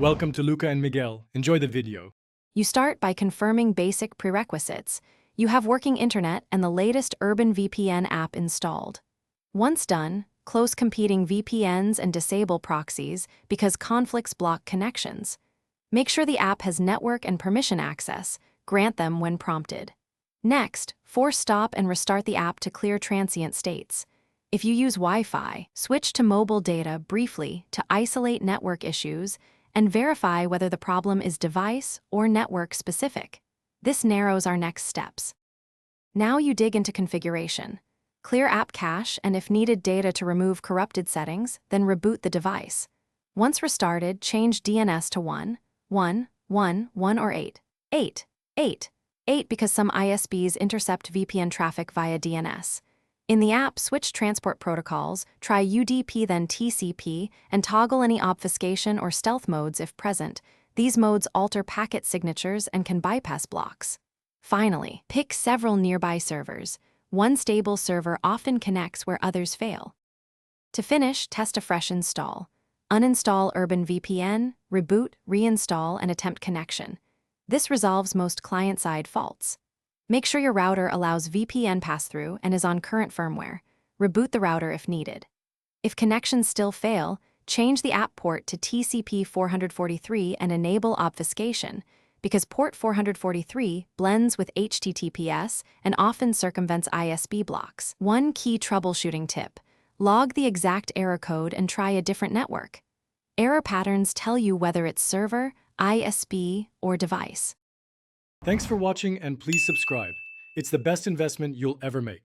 Welcome to Luca and Miguel. Enjoy the video. You start by confirming basic prerequisites. You have working internet and the latest Urban VPN app installed. Once done, close competing VPNs and disable proxies because conflicts block connections. Make sure the app has network and permission access. Grant them when prompted. Next, force stop and restart the app to clear transient states. If you use Wi-Fi, switch to mobile data briefly to isolate network issues and verify whether the problem is device or network specific. This narrows our next steps. Now you dig into configuration. Clear app cache and if needed data to remove corrupted settings, then reboot the device. Once restarted, change DNS to 1, 1, 1, 1 or 8. 8, 8, 8 because some ISPs intercept VPN traffic via DNS. In the app, switch transport protocols, try UDP then TCP, and toggle any obfuscation or stealth modes if present. These modes alter packet signatures and can bypass blocks. Finally, pick several nearby servers. One stable server often connects where others fail. To finish, test a fresh install. Uninstall Urban VPN, reboot, reinstall, and attempt connection. This resolves most client-side faults. Make sure your router allows VPN pass-through and is on current firmware. Reboot the router if needed. If connections still fail, change the app port to TCP 443 and enable obfuscation, because port 443 blends with HTTPS and often circumvents ISP blocks. One key troubleshooting tip: log the exact error code and try a different network. Error patterns tell you whether it's server, ISP, or device. Thanks for watching and please subscribe. It's the best investment you'll ever make.